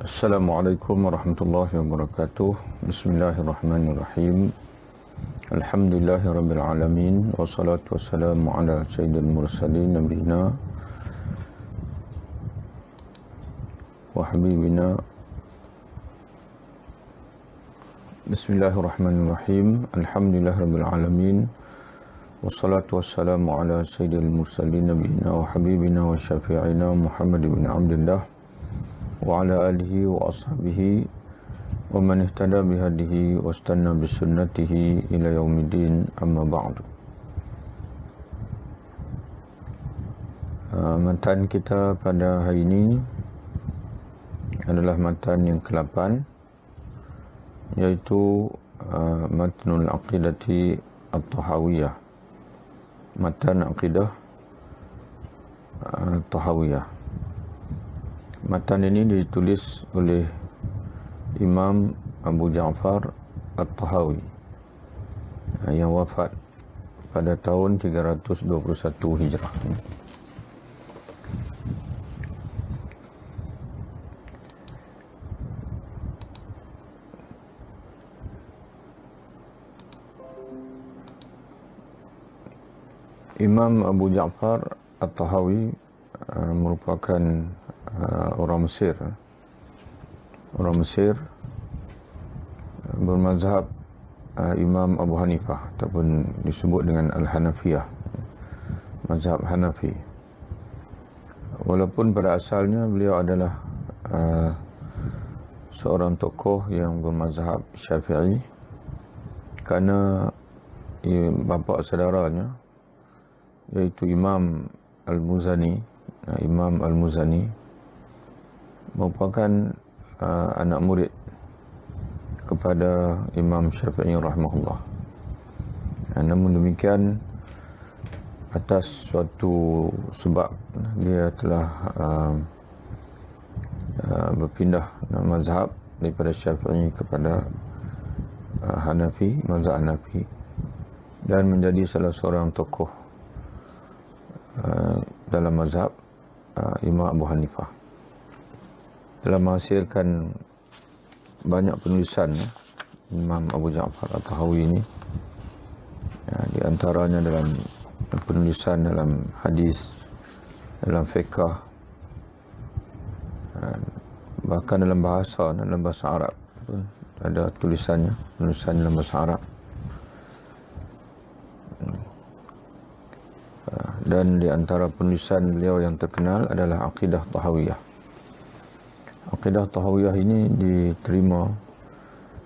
Assalamualaikum warahmatullahi wabarakatuh. Bismillahirrahmanirrahim. Alhamdulillahirabbil alamin wassalatu wassalamu ala sayyidil mursalin nabiyina wa habibina. Bismillahirrahmanirrahim. Alhamdulillahirabbil alamin wassalatu wassalamu ala sayyidil mursalin nabiyina wa habibina wa syafi'ina Muhammad ibn Abdullah wa ala alihi wa ashabihi wa man ihtada bihadihi wa istanna bisunnatihi ila yaumiddin, amma ba'du. Matan kita pada hari ini adalah matan yang ke-8, iaitu matnul aqidati at-tahawiyah, matan aqidah tahawiyah. Matan ini ditulis oleh Imam Abu Ja'far At-Tahawi yang wafat pada tahun 321 Hijrah. Imam Abu Ja'far At-Tahawi merupakan orang Mesir. Orang Mesir bermazhab Imam Abu Hanifah ataupun disebut dengan Al-Hanafiyah, mazhab Hanafi. Walaupun pada asalnya beliau adalah seorang tokoh yang bermazhab Syafi'i, kerana bapa saudaranya iaitu Imam Al-Muzani merupakan anak murid kepada Imam Syafi'i rahimahullah. Namun demikian, atas suatu sebab dia telah berpindah mazhab daripada Syafi'i kepada Hanafi, mazhab Hanafi, dan menjadi salah seorang tokoh dalam mazhab Imam Abu Hanifah. Telah menghasilkan banyak penulisan Imam Abu Ja'far At-Tahawi ini, di antaranya dalam penulisan dalam hadis, dalam fiqh, bahkan dalam bahasa Arab pun ada tulisan dalam bahasa Arab. Dan di antara penulisan beliau yang terkenal adalah Aqidah Tahawiyah. Aqidah Tahawiyah ini diterima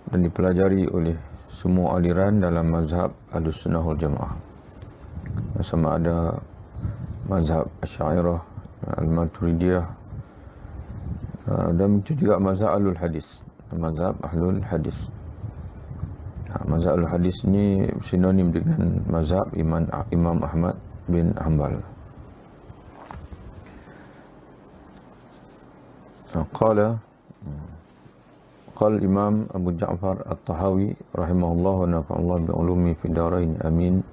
dan dipelajari oleh semua aliran dalam mazhab Ahlussunnah wal Jamaah. Sama ada mazhab Asy'ariyah, Al-Maturidiyah, dan itu juga mazhab Ahlul Hadis, mazhab Ahlul Hadis. Mazhab Ahlul Hadis ini sinonim dengan mazhab Imam Ahmad bin Hanbal. Qala Imam Abu Ja'far At-Tahawi rahimahullah wa nafa'allah bi'ulumi fid darain amin.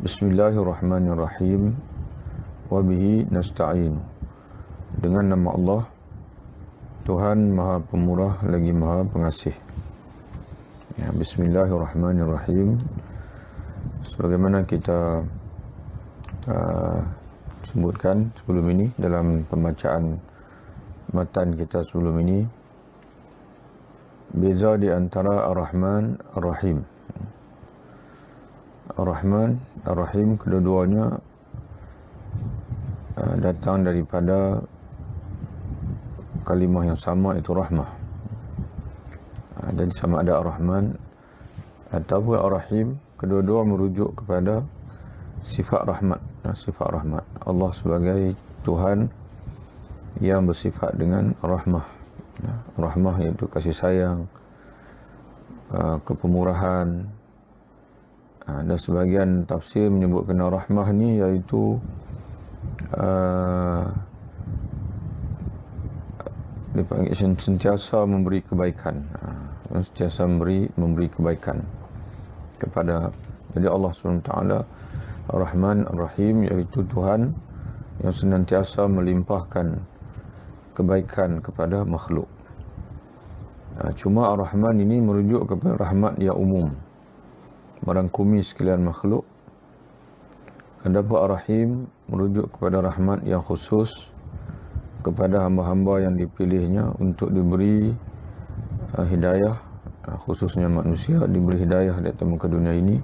Bismillahirrahmanirrahim. Wa bihi nasta'in. Dengan nama Allah, Tuhan Maha Pemurah lagi Maha Pengasih. Bismillahirrahmanirrahim. Sebagaimana kita sebutkan sebelum ini dalam pembacaan matan kita sebelum ini, beza di antara Ar-Rahman Ar-Rahim. Ar-Rahman Ar-Rahim kedua-duanya datang daripada kalimah yang sama, iaitu rahmah. Dan sama ada Ar-Rahman ataupun Ar-Rahim, kedua-dua merujuk kepada sifat rahmat. Sifat rahmat Allah sebagai Tuhan yang bersifat dengan rahmah. Rahmah iaitu kasih sayang, kepemurahan, dan sebagian tafsir menyebutkan rahmah ni iaitu dipanggil sentiasa memberi kebaikan, sentiasa memberi kebaikan kepada. Jadi Allah SWT Ar-Rahman Ar-Rahim, iaitu Tuhan yang senantiasa melimpahkan kebaikan kepada makhluk. Cuma Ar-Rahman ini merujuk kepada rahmat yang umum, merangkumi sekalian makhluk. Adapun Ar-Rahim merujuk kepada rahmat yang khusus kepada hamba-hamba yang dipilihnya untuk diberi hidayah, khususnya manusia diberi hidayah di atas muka dunia ini,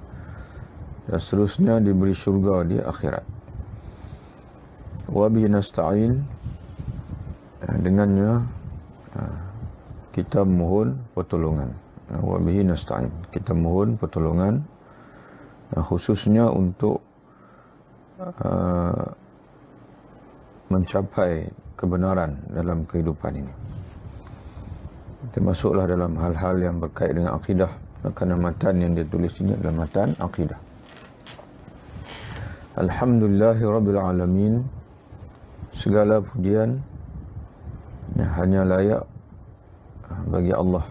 dan seterusnya diberi syurga di akhirat. Wa bihi nasta'in, dengannya kita mohon pertolongan. Wa bihi nasta'in, kita mohon pertolongan, khususnya untuk mencapai kebenaran dalam kehidupan ini. Termasuklah dalam hal-hal yang berkait dengan akidah, kerana matan yang dia tulis ini adalah matan akidah. Alhamdulillahi Alamin, segala pujian hanya layak bagi Allah,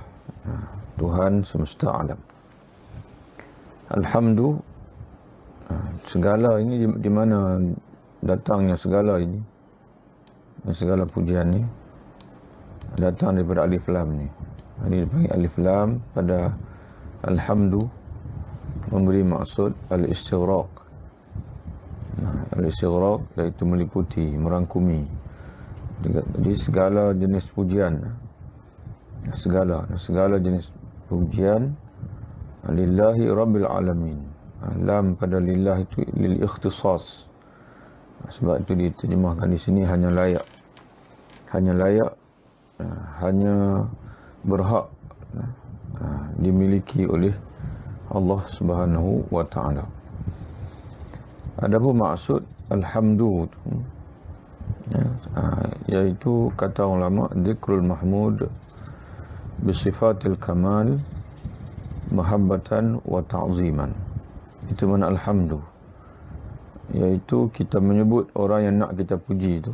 Tuhan semesta alam. Alhamdulillah, segala ini di mana datangnya segala ini, segala pujian ini datang daripada alif lam ni. Ini dipanggil alif lam pada alhamdu, memberi maksud al-istighraq. Al-istighraq iaitu meliputi, merangkumi. Jadi segala jenis pujian, segala jenis pujian lillahi rabbil alamin. Lam pada lillah itu lil ikhtisas. Sebab itu diterjemahkan di sini hanya layak, hanya berhak dimiliki oleh Allah Subhanahu wa taala. Adapun maksud alhamdu, iaitu kata ulama dzikrul mahmud bisifatil kamal mahabbatan wa ta'ziman. Itu mana alhamdu, iaitu kita menyebut orang yang nak kita puji itu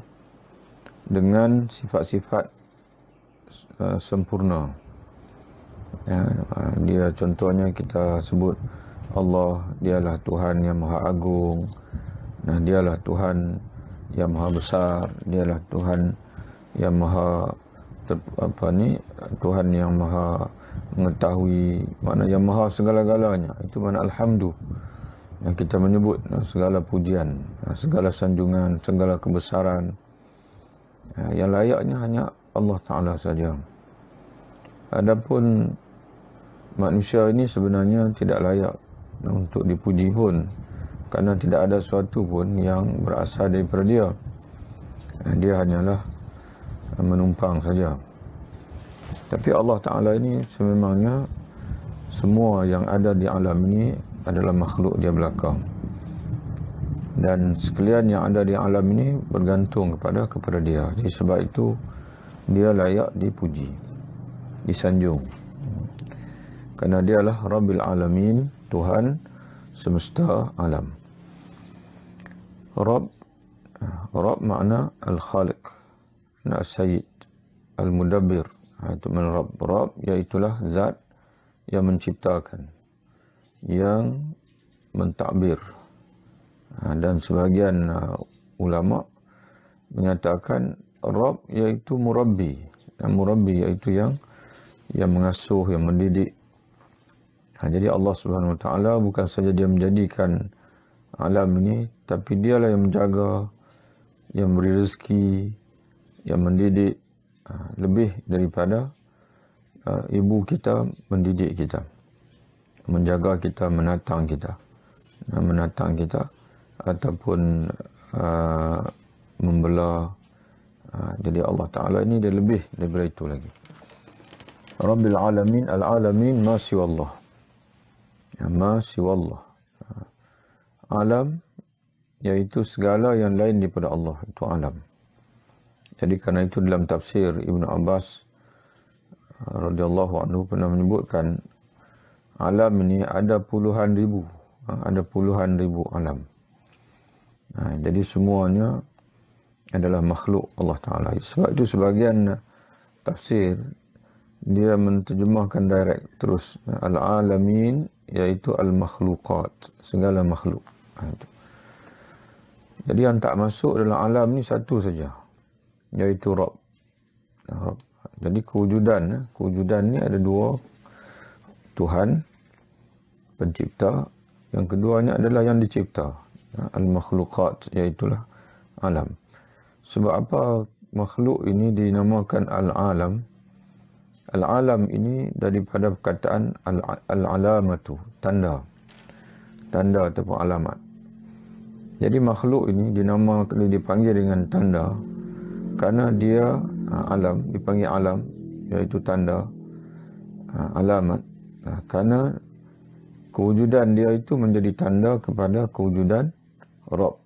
dengan sifat-sifat sempurna. Dia contohnya kita sebut Allah, dialah Tuhan yang maha agung, dialah Tuhan yang maha besar, dialah Tuhan yang maha Tuhan yang maha mengetahui, makna yang maha segala-galanya. Itu makna alhamdu, yang kita menyebut segala pujian, segala sanjungan, segala kebesaran yang layaknya hanya Allah Ta'ala saja. Adapun manusia ini sebenarnya tidak layak untuk dipuji pun, kerana tidak ada sesuatu pun yang berasal daripada dia. Dia hanyalah menumpang saja. Tapi Allah Ta'ala ini sememangnya semua yang ada di alam ini adalah makhluk dia belakang. Dan sekalian yang ada di alam ini bergantung kepada dia. Jadi sebab itu dia layak dipuji, disanjung. Kerana dialah Rabbil Alamin, Tuhan semesta alam. Rabb makna Al-Khaliq, Al-Sayyid, Al-Mudabbir. Itu mana Rabb. Rabb iaitulah zat yang menciptakan, yang mentadbir. Dan sebahagian ulama menyatakan Rabb iaitu murabbi. Dan murabbi iaitu yang mengasuh, yang mendidik. Jadi Allah Subhanahu Wa Taala bukan saja dia menjadikan alam ini, tapi dialah yang menjaga, yang beri rezeki, yang mendidik, lebih daripada ibu kita mendidik kita, menjaga kita, menatang kita ataupun membela. Jadi Allah Ta'ala ini dia lebih daripada itu lagi. Rabbil Alamin, Al-Alamin ma siwallah, ma siwallah. Alam iaitu segala yang lain daripada Allah, itu alam. Jadi kerana itu dalam tafsir Ibn Abbas radhiyallahu anhu pernah menyebutkan alam ini ada puluhan ribu alam. Jadi semuanya adalah makhluk Allah Ta'ala. Sebab itu sebahagian tafsir dia menterjemahkan direct terus al-alamin, iaitu al-makhluqat, segala makhluk. Jadi yang tak masuk dalam alam ni satu saja, iaitu Rabb. Jadi kewujudan ni ada dua, Tuhan pencipta, yang keduanya adalah yang dicipta, al-makhluqat, iaitulah alam. Sebab apa makhluk ini dinamakan al-alam? Al-alam ini daripada perkataan al-alamatu, tanda ataupun alamat. Jadi makhluk ini dipanggil dengan tanda kerana dia alam, dipanggil alam, iaitu tanda, alamat, kerana kewujudan dia itu menjadi tanda kepada kewujudan Rabb,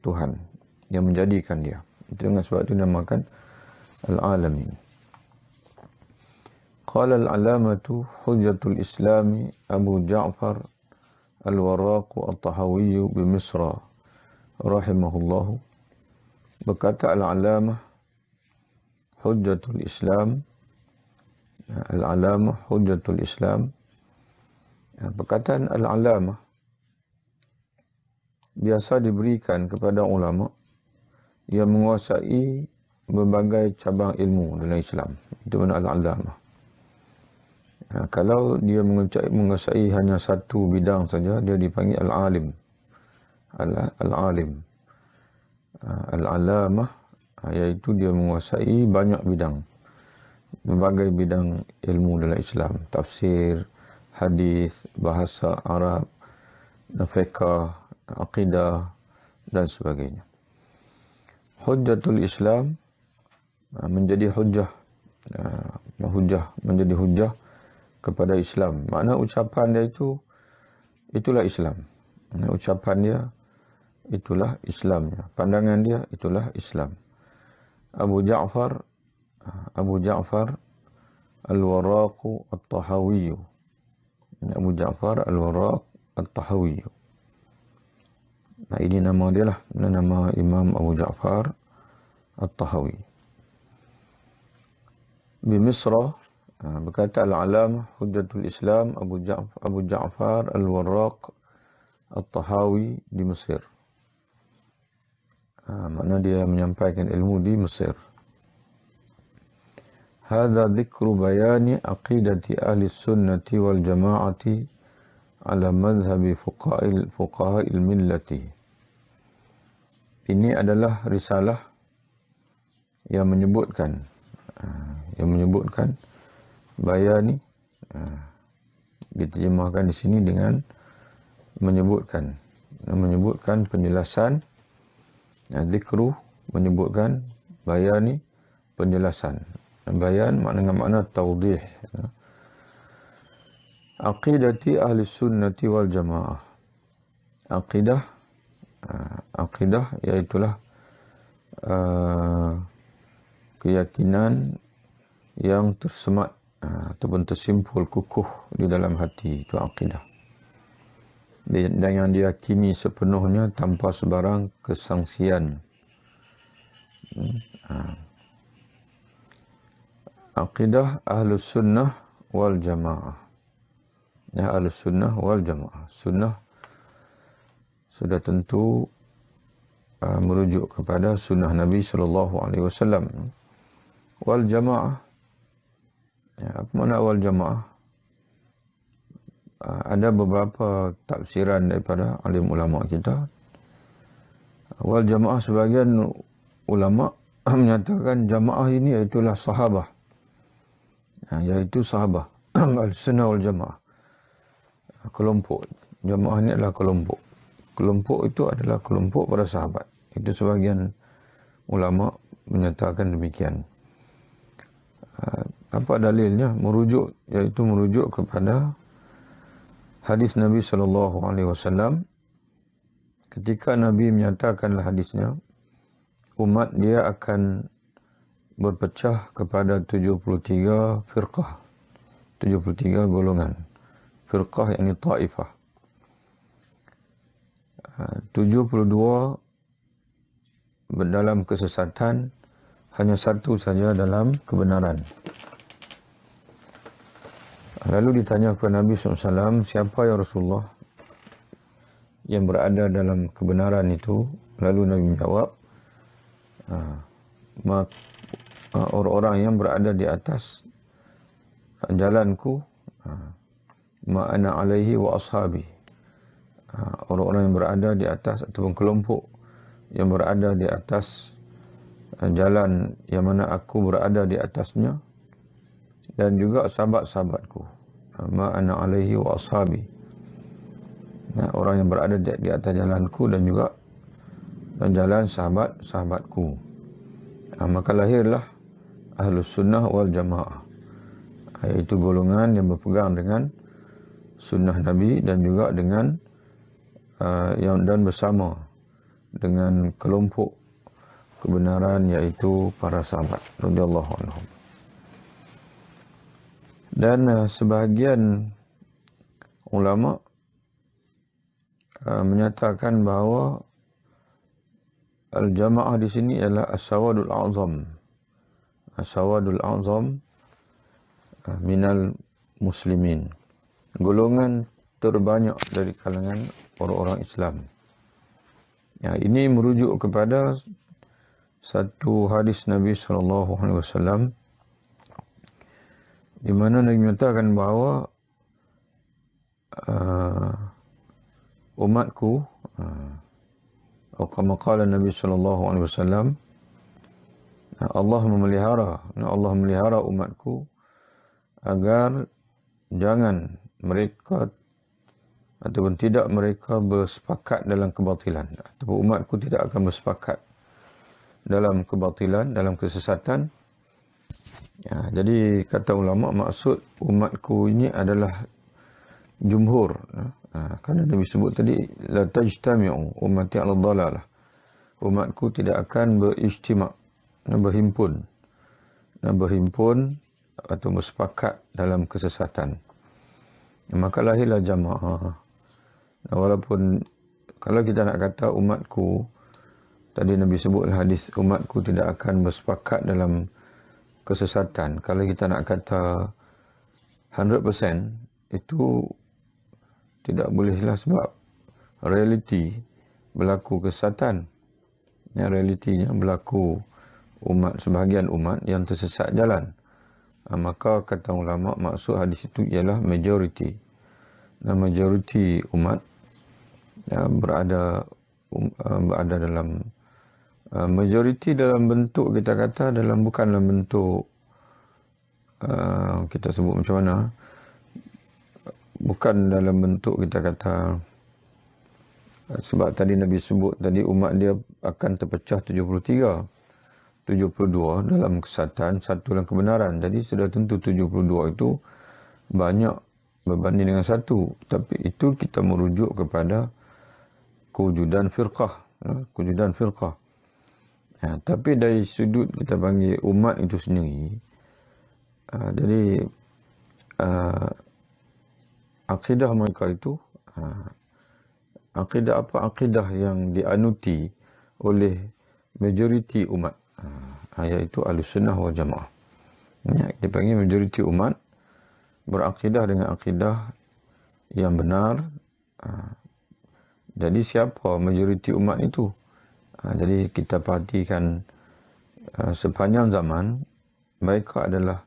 Tuhan yang menjadikan dia. Itu dengan sebab itu dinamakan al-alam ini. Qala al-alamatu hujjatul islami Abu Ja'far al-Warraq at-Tahawi bi Misra rahimahullah. Berkata al-alamah hujjatul Islam, al-alamah hujjatul Islam. Perkataan al-alamah biasa diberikan kepada ulama yang menguasai berbagai cabang ilmu dalam Islam. Itu makna al-alamah. Kalau dia menguasai hanya satu bidang saja, dia dipanggil al-alim. Al-alim. Al-alamah iaitu dia menguasai banyak bidang. Berbagai bidang ilmu dalam Islam. Tafsir, hadis, bahasa Arab, fiqh, akidah dan sebagainya. Hujjatul Islam menjadi hujjah, menjadi hujjah kepada Islam. Makna ucapan dia itulah Islam. Ucapan dia itulah Islamnya. Pandangan dia itulah Islam. Abu Ja'far al-Warraq at-Tahawi. Abu Ja'far al-Warraq at-Tahawi. Nah, ini nama dia lah. Nama Imam Abu Ja'far at-Tahawi. Di Misra, berkata al-alamah hujjatul Islam Abu Ja'far al-Warraq at-Tahawi di Mesir. Makna dia menyampaikan ilmu di Mesir. Hadza dzikru bayani aqidati ahli sunnati wal jama'ati ala madhhabi fuqaha'il millati. Ini adalah risalah yang menyebutkan bayani, diterjemahkan di sini dengan menyebutkan penjelasan. Zikru menyebutkan, bayani penjelasan. Bayan makna taudih. Aqidati ahli sunnati wal jamaah. Aqidah iaitulah keyakinan yang tersemat ataupun tersimpul kukuh di dalam hati, itu aqidah. Dan yang diyakini sepenuhnya tanpa sebarang kesangsian. Aqidah Ahlus Sunnah wal Jamaah. Ya, Ahlus Sunnah wal Jamaah. Sunnah sudah tentu merujuk kepada sunnah Nabi SAW. Wal Jamaah, ya, apa makna wal Jamaah? Ada beberapa tafsiran daripada alim ulama kita. Wal Jamaah, sebagian ulama menyatakan jamaah ini iaitulah sahabah. Iaitu sahabah. Al-Sunnah wal Jamaah. Kelompok. Jamaah ini adalah kelompok. Kelompok itu adalah kelompok para sahabat. Itu sebagian ulama menyatakan demikian. Apa dalilnya? Iaitu merujuk kepada hadis Nabi SAW. Ketika Nabi menyatakanlah hadisnya, umat dia akan berpecah kepada 73 firqah. 73 golongan. Firqah yakni taifah. 72 dalam kesesatan, hanya satu saja dalam kebenaran. Lalu ditanya kepada Nabi SAW, siapa ya Rasulullah yang berada dalam kebenaran itu? Lalu Nabi menjawab, orang-orang yang berada di atas jalanku, ma ana alaihi wa ashabi. Orang-orang yang berada di atas ataupun kelompok yang berada di atas jalan yang mana aku berada di atasnya, dan juga sahabat-sahabatku, ma ana alaihi wa ashabi. Orang yang berada di atas jalanku dan juga jalan sahabat-sahabatku. Maka lahirlah Ahlus Sunnah wal Jamaah, iaitu golongan yang berpegang dengan sunnah Nabi dan juga dengan dan bersama dengan kelompok kebenaran, iaitu para sahabat radhiyallahu anhum. Dan sebahagian ulama menyatakan bahawa al-jamaah di sini adalah as-sawadul a'zam. As-sawadul a'zam minal muslimin. Golongan terbanyak dari kalangan orang-orang Islam. Ini merujuk kepada satu hadis Nabi SAW, di mana Nabi menyatakan bahawa umatku, atau kama qala Nabi SAW, Allah memelihara umatku agar jangan mereka ataupun tidak mereka bersepakat dalam kebatilan, ataupun umatku tidak akan bersepakat dalam kebatilan, dalam kesesatan. Jadi kata ulama, maksud umatku ini adalah jumhur. Kerana Nabi sebut tadi, la tajtami'u ummati 'ala dhalalah. Umatku tidak akan berijtima', berhimpun atau bersepakat dalam kesesatan. Maka lahirlah jamaah. Walaupun kalau kita nak kata umatku, tadi Nabi sebut hadis, umatku tidak akan bersepakat dalam kesesatan. Kalau kita nak kata 100%, itu tidak bolehlah, sebab realiti berlaku kesesatan. Realitinya berlaku sebahagian umat yang tersesat jalan. Maka kata ulama, maksud hadis itu ialah majoriti. Majoriti umat berada dalam majoriti dalam bentuk, kita kata bukan dalam bentuk kita sebut macam mana, bukan dalam bentuk kita kata, sebab tadi Nabi sebut tadi umat dia akan terpecah 72 dalam kesesatan, satu dalam kebenaran. Jadi sudah tentu 72 itu banyak berbanding dengan satu. Tapi itu kita merujuk kepada kewujudan firqah. Tapi dari sudut kita panggil umat itu sendiri, jadi akidah mereka itu, akidah apa? Akidah yang dianuti oleh majoriti umat, iaitu Ahlussunnah wal Jamaah. Dipanggil majoriti umat berakidah dengan akidah yang benar. Jadi siapa majoriti umat itu? Jadi kita perhatikan sepanjang zaman, mereka adalah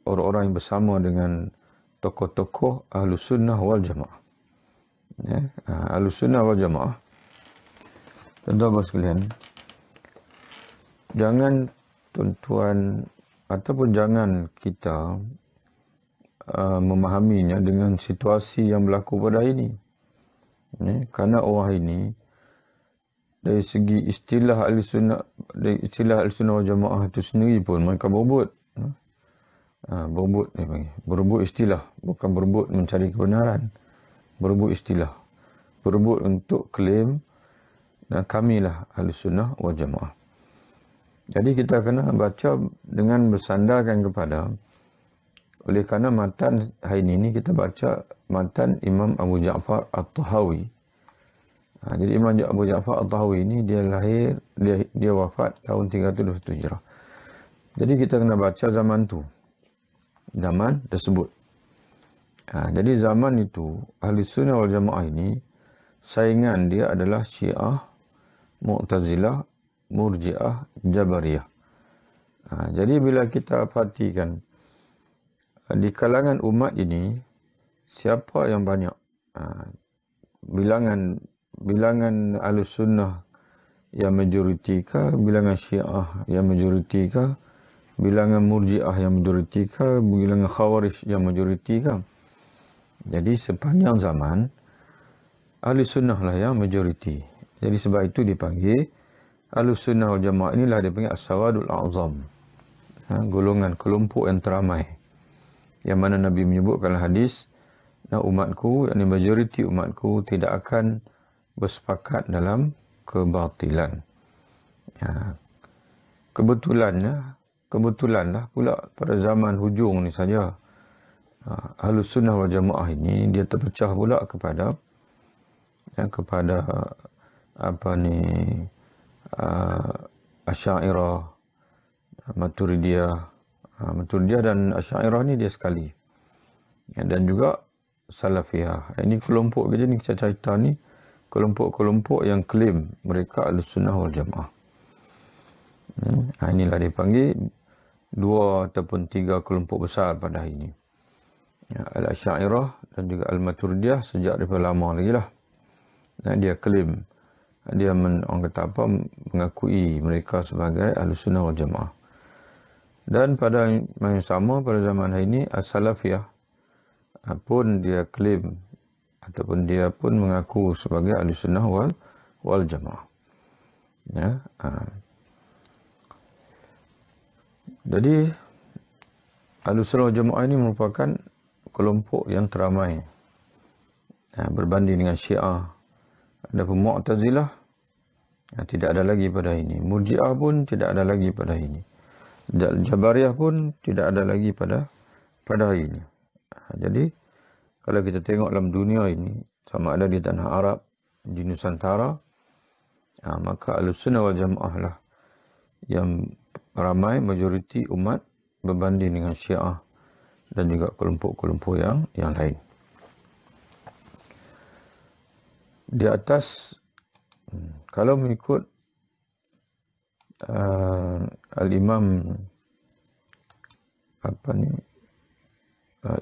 orang-orang yang bersama dengan tokoh-tokoh Ahlussunnah wal Jamaah. Ahlussunnah wal Jamaah, tuan-tuan sekalian, jangan tuan-tuan ataupun jangan kita memahaminya dengan situasi yang berlaku pada hari ini. Kerana orang ini dari segi istilah Ahlussunnah wal Jamaah itu sendiri pun mereka berebut. Berebut istilah, bukan berebut mencari kebenaran. Berebut istilah, berebut untuk klaim kamilah Ahlussunnah wal Jamaah. Jadi kita kena baca dengan bersandarkan kepada, oleh kerana matan hari ini kita baca matan Imam Abu Ja'far At-Tahawi. Jadi Imam Abu Ja'far At-Tahawi ini dia wafat tahun 321 Hijrah. Jadi kita kena baca zaman tersebut. Jadi zaman itu Ahlussunnah wal Jamaah ini saingan dia adalah Syiah, Mu'tazilah Murji'ah, Jabariyah. Jadi bila kita perhatikan di kalangan umat ini, siapa yang banyak? Bilangan Ahlus Sunnah yang majoriti kah? Bilangan Syiah yang majoriti kah? Bilangan Murji'ah yang majoriti kah? Bilangan Khawarij yang majoriti kah? Jadi sepanjang zaman, Ahlus Sunnah lah yang majoriti. Jadi sebab itu dipanggil Ahlus Sunnah wal Jamaah, inilah dipanggil As-Sawadul A'zam. Golongan kelompok yang teramai. Yang mana Nabi menyebutkan hadis, umatku, yakni majoriti umatku tidak akan bersepakat dalam kebatilan. Kebetulanlah pula pada zaman hujung ni saja, Ahlus Sunnah wal Jamaah ini dia terpecah pula kepada Asy'ariyah, Maturidiyah dan Asy'ariyah ni dia sekali. Dan juga Salafiyah. Ini kelompok kerja ni kita cerita ni kelompok-kelompok yang klaim mereka Ahlus Sunnah wal Jamaah. Inilah dipanggil 2 ataupun 3 kelompok besar pada hari ini. Al-Asy'ariyah dan juga Al-Maturidiyah sejak daripada lama lagi lah. Dia klaim, dia orang kata apa, mengakui mereka sebagai Ahlus Sunnah wal Jamaah. Dan pada yang sama pada zaman hari ini, As-Salafiyah pun dia klaim ataupun dia pun mengaku sebagai Ahlus Sunnah wal Jamaah. Jadi Ahlus Sunnah wal Jamaah ini merupakan kelompok yang teramai berbanding dengan Syiah. Adapun Mu'tazilah tidak ada lagi pada ini. Murji'ah pun tidak ada lagi pada ini. Jabariyah pun tidak ada lagi pada hari ini. Jadi kalau kita tengok dalam dunia ini, sama ada di tanah Arab, di Nusantara, maka Ahlus Sunnah wal Jamaah lah yang ramai majoriti umat berbanding dengan Syiah dan juga kelompok-kelompok yang lain. Di atas, kalau mengikut Al-Imam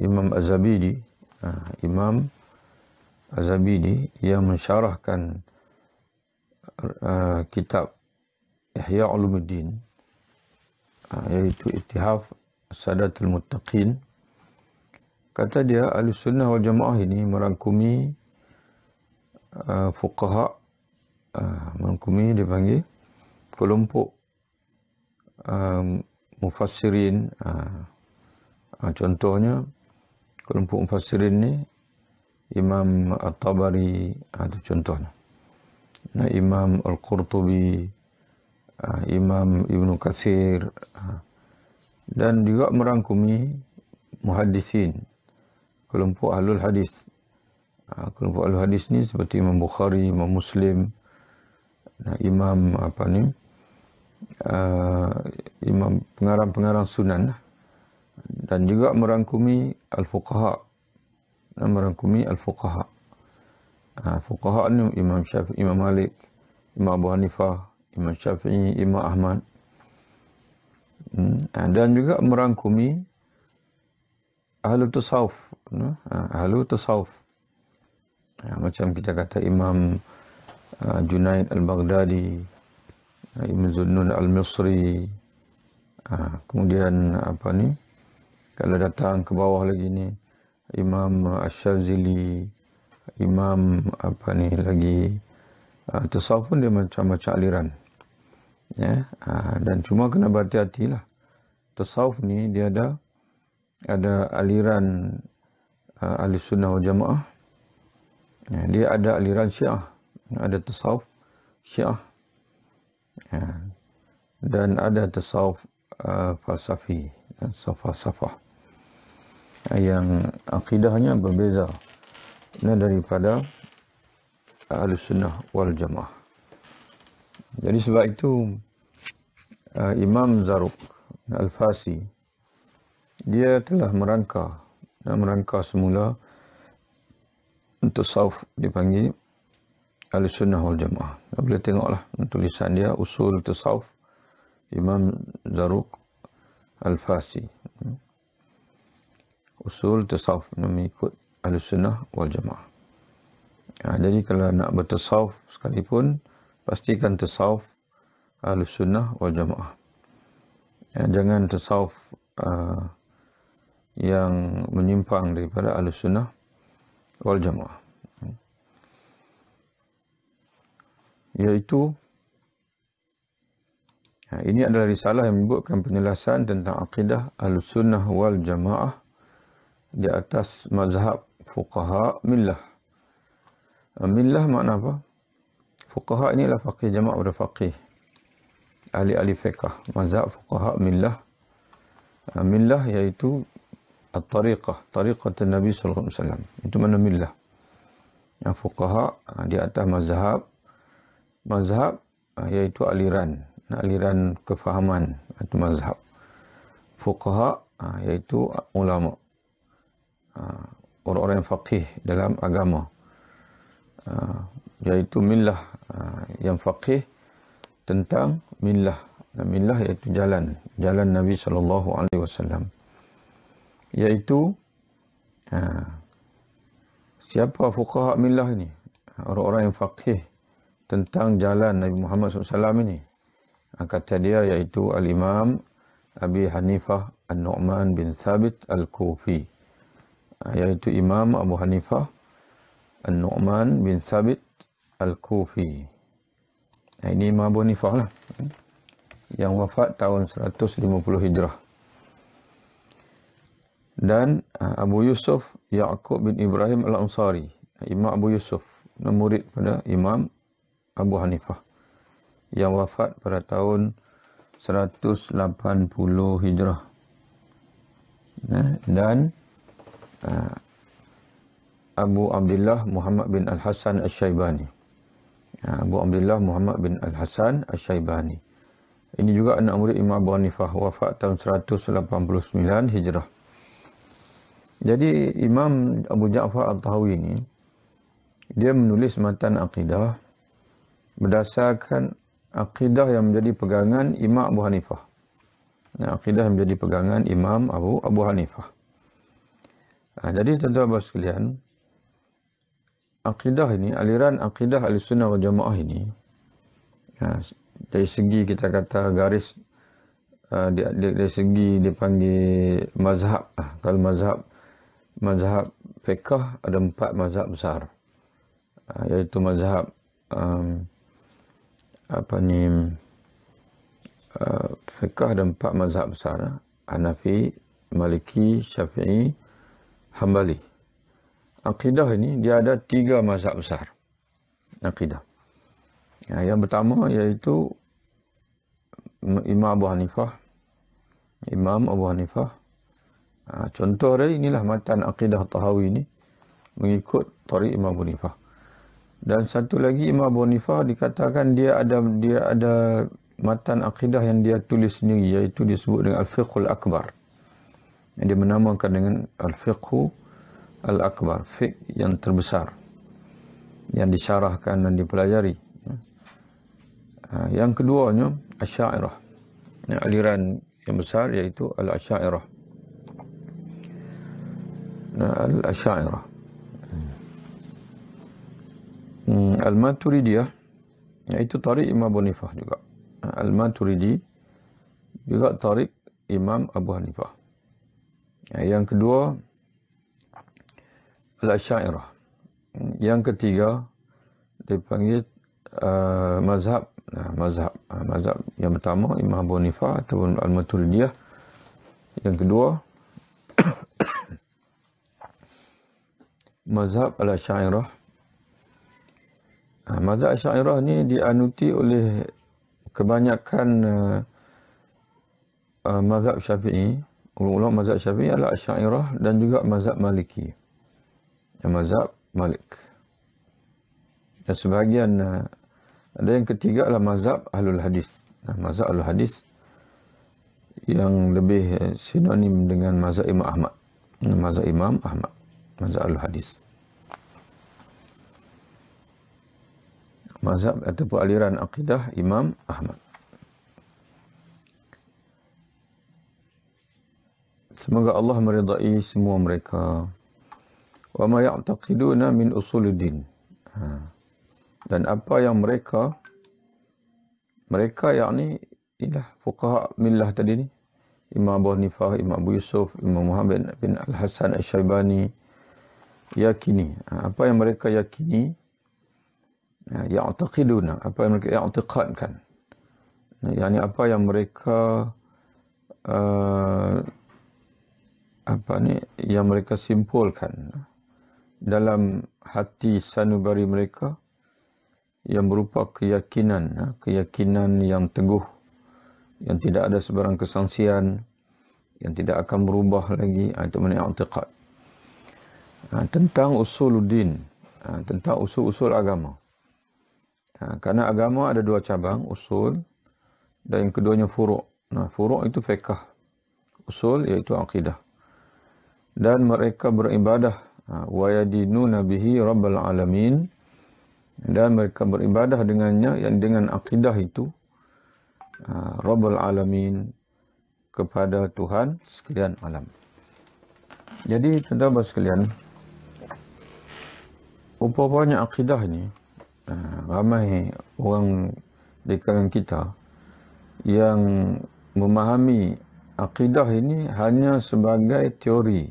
Imam Az-Zabidi, Imam Az-Zabidi yang mensyarahkan kitab Ihya Ulumuddin, iaitu Ittihaf Sadatul Muttaqin, kata dia Ahlus Sunnah wal Jamaah ini merangkumi fuqaha, merangkumi dipanggil kelompok mufassirin. Contohnya kelompok mufassirin ni Imam At-Tabari, itu contohnya. Imam Al-Qurtubi, Imam Ibn Katsir, dan juga merangkumi muhaddisin, kelompok ahlul hadis. Kelompok ahlul hadis ni seperti Imam Bukhari, Imam Muslim, Imam Imam pengarang-pengarang sunan, dan juga merangkumi al-fuqaha. Fuqaha ni Imam Syafi'i, Imam Malik, Imam Abu Hanifah, Imam Syafi'i, Imam Ahmad. Dan juga merangkumi ahlu tasawuf. Ahlu tasawuf. Macam kita kata Imam Junaid Al-Baghdadi, Ibn Zunnun Al-Misri. Kemudian kalau datang ke bawah lagi ni, Imam Asy-Syazili, Imam tasawuf pun dia macam-macam aliran. Dan cuma kena berhati-hati lah. Tasawuf ni dia ada aliran Ahlus Sunnah wal Jamaah. Dia ada aliran Syiah, ada tasawuf Syiah, dan ada tasawuf falsafi, falsafah, yang akidahnya berbeza daripada Ahlus Sunnah wal Jamaah. Jadi sebab itu Imam Zarruq Al-Fasi dia telah merangka semula tasawuf dipanggil Ahlus Sunnah wal Jamaah. Boleh tengoklah tulisan dia, Usul Tasawuf Imam Zarruq Al-Fasi. Usul Tasawuf mengikut Ahlussunnah wal Jamaah. Jadi kalau nak bertasawuf sekalipun, pastikan tasawuf Ahlussunnah wal Jamaah. Jangan tasawuf yang menyimpang daripada Ahlussunnah wal Jamaah. Iaitu ini adalah risalah yang menyebutkan penjelasan tentang akidah Ahlussunnah wal Jamaah di atas mazhab fuqaha millah. Millah makna apa? Fuqaha inilah faqih, jama' pada faqih, ahli-ahli fiqh. Mazhab fuqaha millah. Millah iaitu at-tariqah, tariqat Nabi sallallahu alaihi wasallam. Itu mana millah. Fuqaha di atas mazhab. Mazhab iaitu aliran kefahaman atau mazhab. Fuqaha iaitu ulama, orang-orang yang faqih dalam agama, iaitu millah yang faqih tentang millah. Millah iaitu jalan Nabi sallallahu alaihi wasallam. Iaitu siapa fuqaha millah ini? Orang-orang yang faqih tentang jalan Nabi Muhammad SAW ini. Kata dia iaitu Al-Imam Abi Hanifah An-Nu'man bin Thabit Al-Kufi. Iaitu Imam Abu Hanifah An-Nu'man bin Thabit Al-Kufi. Ini Imam Abu Hanifah lah, yang wafat tahun 150 Hijrah. Dan Abu Yusuf Ya'qub bin Ibrahim Al-Ansari. Imam Abu Yusuf, murid pada Imam Abu Hanifah, yang wafat pada tahun 180 Hijrah. Dan Abu Abdullah Muhammad bin Al-Hasan Al-Syaibani. Abu Abdullah Muhammad bin Al-Hasan Al-Syaibani. Ini juga anak murid Imam Abu Hanifah, wafat tahun 189 Hijrah. Jadi Imam Abu Ja'far Al-Tahawi ini, dia menulis matan akidah berdasarkan akidah yang menjadi pegangan Imam Abu Hanifah. Akidah yang menjadi pegangan Imam Abu Hanifah. Jadi tuan-tuan sekalian, akidah ini, aliran akidah Ahlussunnah wal Jamaah ini, dari segi kita kata garis, dari segi dipanggil mazhab. Kalau mazhab fiqh ada 4 mazhab besar, iaitu mazhab fiqh ada 4 mazhab besar: Hanafi, Maliki, Syafi'i, Hambali. Akidah ini dia ada 3 mazhab besar akidah. Yang pertama iaitu Imam Abu Hanifah. Contoh dia inilah matan akidah Tahawi ini mengikut tariq Imam Abu Hanifah. Dan satu lagi Imam Abu Hanifah dikatakan dia ada matan akidah yang dia tulis sendiri, iaitu disebut dengan Al-Fiqhul Akbar. Yang dia menamakan dengan Al-Fiqhu Al-Akbar, fiqh yang terbesar, yang disyarahkan dan dipelajari. Yang keduanya Asy'ariyah. Aliran yang besar iaitu Al-Asy'ariyah. Al-Asy'ariyah. Al-Maturidiyah, iaitu tariq Imam Abu Hanifah juga. Al-Maturidi juga tariq Imam Abu Hanifah. Yang kedua Al-Asy'ariyah. Yang ketiga dipanggil mazhab yang pertama Imam Abu Hanifah ataupun Al-Maturidiyah. Yang kedua mazhab Al-Asy'ariyah. Mazhab Asy'ariyah ni dianuti oleh kebanyakan mazhab Syafi'i. Ulama mazhab Syafi'i adalah Asy'ariyah dan juga mazhab Maliki. Mazhab Malik. Dan sebahagian ada yang ketiga adalah mazhab Ahlul Hadis. Mazhab Ahlul Hadis yang lebih sinonim dengan mazhab Imam Ahmad. Mazhab Imam Ahmad, mazhab Ahlul Hadis. mazhab ataupun aliran akidah Imam Ahmad. Semoga Allah meridai semua mereka. Wa ma ya'taqiduna min usuluddin. Dan apa yang mereka yakni inilah fuqaha millah tadi ni, Imam Abu Hanifah, Imam Abu Yusuf, Imam Muhammad bin Al-Hasan Asy-Syaibani yakini, apa yang mereka yakini, ya'taqiduna, apa yang mereka i'tiqadkan, yakni apa yang mereka yang mereka simpulkan dalam hati sanubari mereka, yang berupa keyakinan yang teguh, yang tidak ada sebarang kesangsian, yang tidak akan berubah lagi, itu maknanya i'tiqad. Tentang usuluddin, tentang usul-usul agama. Karena agama ada dua cabang, usul, dan yang keduanya furu'. Furu' itu fiqh, usul iaitu akidah. Dan mereka beribadah, wa yadinuna bihi rabbal alamin, dan mereka beribadah dengannya, yang dengan akidah itu Rabbul Alamin, kepada Tuhan sekalian alam. Jadi tuan-tuan sekalian, umpamanya akidah ni, ramai orang di kalangan kita yang memahami akidah ini hanya sebagai teori,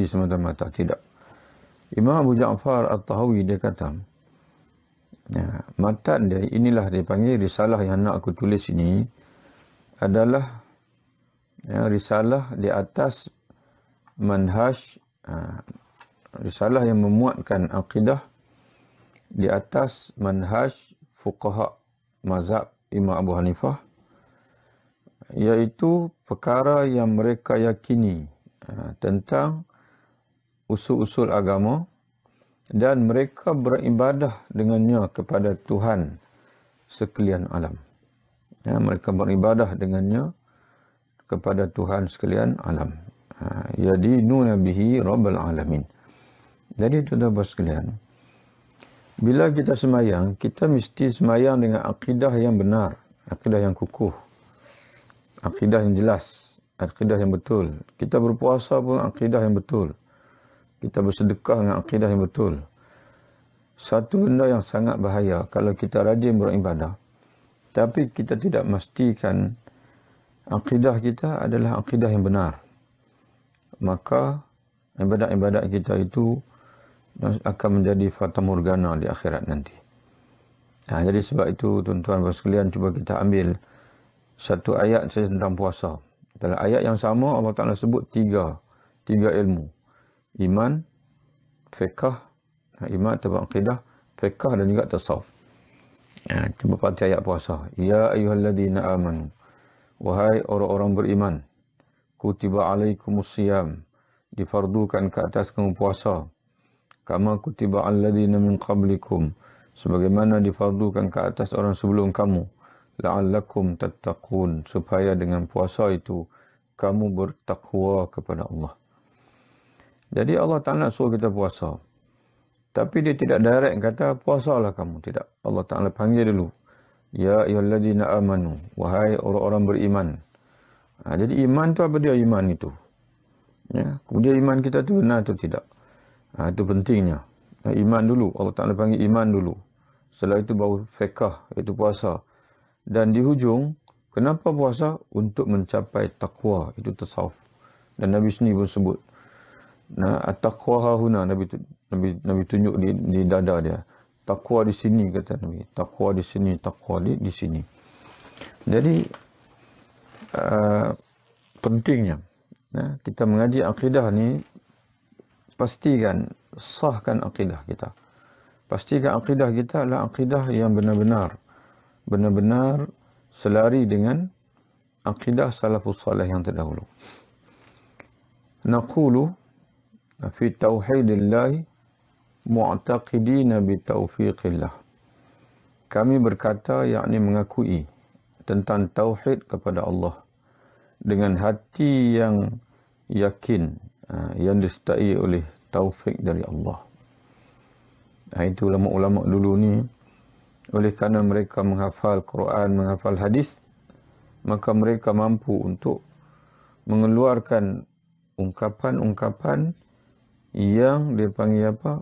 semata-mata. Tidak. Imam Abu Ja'far At-Tahawi dia kata, matan dia, inilah dia panggil risalah yang nak aku tulis ini, adalah risalah di atas manhaj, risalah yang memuatkan akidah di atas manhaj fuqaha mazhab Imam Abu Hanifah, iaitu perkara yang mereka yakini tentang usul-usul agama, dan mereka beribadah dengannya kepada Tuhan sekalian alam. Mereka beribadah dengannya kepada Tuhan sekalian alam. Yadinuna bihi rabbal alamin. Jadi tuan-tuan sekalian, bila kita semayang, kita mesti semayang dengan akidah yang benar, akidah yang kukuh, akidah yang jelas, akidah yang betul. Kita berpuasa pun akidah yang betul. Kita bersedekah dengan akidah yang betul. Satu benda yang sangat bahaya kalau kita rajin beribadah, tapi kita tidak memastikan akidah kita adalah akidah yang benar, maka ibadat-ibadat kita itu akan menjadi fata morgana di akhirat nanti. Jadi sebab itu tuan-tuan dan sekalian, cuba kita ambil satu ayat saja tentang puasa. Dalam ayat yang sama Allah Ta'ala sebut tiga ilmu. Iman, fiqh, iman atau akidah, fiqh dan juga tasawuf. Cuba perhati ayat puasa. Ya ayyuhalladzina amanu, wahai orang-orang beriman, kutiba alaikumusiyam, difardukan ke atas kamu puasa, kama kutiba alladzina min qablikum, sebagaimana difardukan ke atas orang sebelum kamu, la'allakum tattaqun, supaya dengan puasa itu kamu bertakwa kepada Allah. Jadi Allah Ta'ala suruh kita puasa. Tapi dia tidak direct kata puasalah kamu. Tidak. Allah Ta'ala panggil dulu. Ya ayyuhalladzina amanu, wahai orang-orang beriman. Jadi iman tu apa dia iman itu? Kemudian iman kita tu benar atau tidak? Itu pentingnya. Iman dulu. Allah Ta'ala panggil iman dulu. Setelah itu baru fiqh, iaitu puasa. Dan di hujung, kenapa puasa? Untuk mencapai takwa. Itu tasawuf. Dan Nabi sendiri pun sebut. At-taqwa hahuna, Nabi tunjuk di dada dia. Takwa di sini, kata Nabi. Takwa di sini, takwa di sini. Jadi pentingnya kita mengaji akidah ni, pastikan sahkan akidah kita. Pastikan akidah kita adalah akidah yang benar-benar selari dengan akidah salafus salih yang terdahulu. Naqulu fi tauhidillah mu'taqidina bi taufiqillah. Kami berkata, yakni mengakui tentang tauhid kepada Allah dengan hati yang yakin, yang disertai oleh taufik dari Allah. Itu ulama-ulama dulu ni, oleh kerana mereka menghafal Quran, menghafal hadis, maka mereka mampu untuk mengeluarkan ungkapan-ungkapan yang dia panggil apa?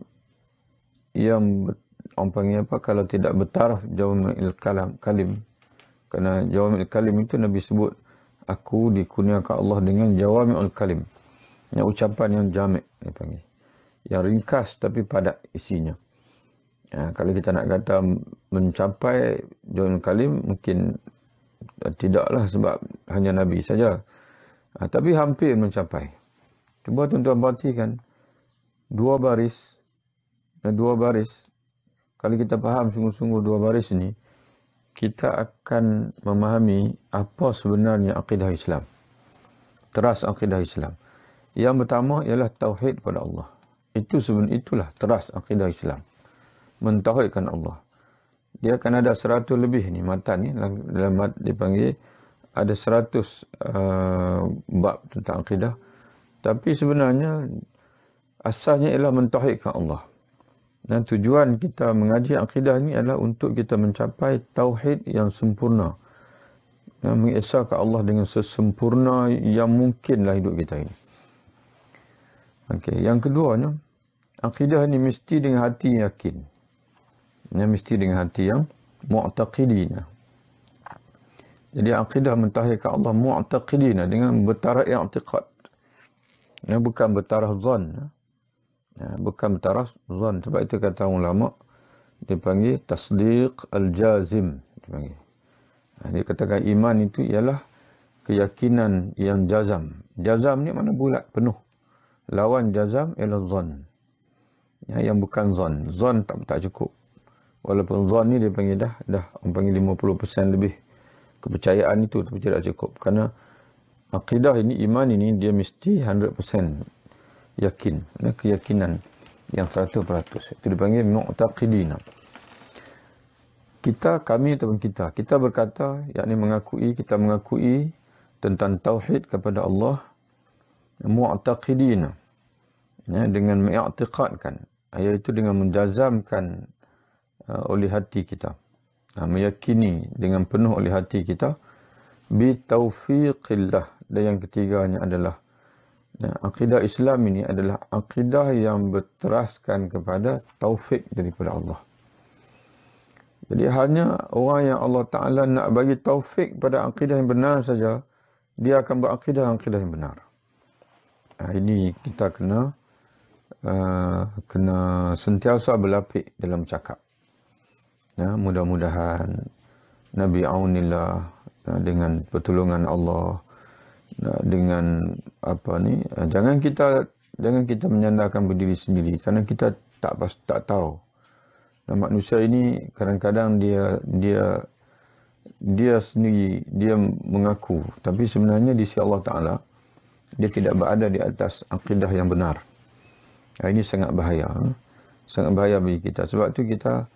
Yang orang panggil apa? Kalau tidak bertaraf jawami'il kalim. Kerana jawami'il kalim itu Nabi sebut, aku dikurniakan Allah dengan jawami'ul kalim. Yang ucapan yang jami' dia panggil. Yang ringkas tapi padat isinya. Kalau kita nak kata mencapai jawami'ul kalim, mungkin tidaklah sebab hanya Nabi saja. Tapi hampir mencapai. Cuba tuan-tuan perhatikan. Dua baris. Kalau kita faham sungguh-sungguh dua baris ini, kita akan memahami apa sebenarnya akidah Islam. Teras akidah Islam. Yang pertama ialah tauhid pada Allah. Itulah teras akidah Islam. Mentauhidkan Allah. Dia akan ada 100 lebih ni matan ni, dalam mat dipanggil ada 100 bab tentang akidah. Tapi sebenarnya asalnya ialah mentauhidkan Allah. Dan tujuan kita mengaji akidah ini adalah untuk kita mencapai tauhid yang sempurna. Mengesahkan Allah dengan sesempurna yang mungkinlah hidup kita ini. Okey, yang keduanya, akidah ini mesti dengan hati yakin. Mesti dengan hati yang mu'taqidina. Jadi akidah mentauhidkan Allah mu'taqidina dengan bertaraf i'tiqad. Bukan bertaraf zon. Bukan bertaraf zon. Sebab itu kata ulama, dipanggil tasdiq al-jazim. Dipanggil. Dia katakan iman itu ialah keyakinan yang jazam. Jazam ni mana bulat, penuh. Lawan jazam ialah zon. Yang bukan zon. Zon tak cukup. Walaupun zon ni dia panggil dah orang panggil 50% lebih kepercayaan itu, tapi tidak cukup. Kerana akidah ini, iman ini dia mesti 100% yakin. Keyakinan yang 100%. Itu dipanggil mu'taqidina. Kita berkata, yakni kita mengakui tentang tauhid kepada Allah mu'taqidina. Dengan mengi'tiqadkan, iaitu dengan menjazamkan oleh hati kita, meyakini dengan penuh oleh hati kita, bi taufiqillah. Dan yang ketiganya adalah akidah Islam ini adalah akidah yang berteraskan kepada taufik daripada Allah. Jadi hanya orang yang Allah Ta'ala nak bagi taufik pada akidah yang benar saja, dia akan berakidah yang benar. Ini kita kena sentiasa berlapik dalam cakap. Mudah-mudahan Nabi aunillah, dengan pertolongan Allah, dengan jangan kita menyandarkan berdiri sendiri, kerana kita tak tahu. Manusia ini kadang-kadang dia sendiri dia mengaku, tapi sebenarnya di sisi Allah Taala dia tidak berada di atas akidah yang benar. Ini sangat bahaya bagi kita. Sebab tu kita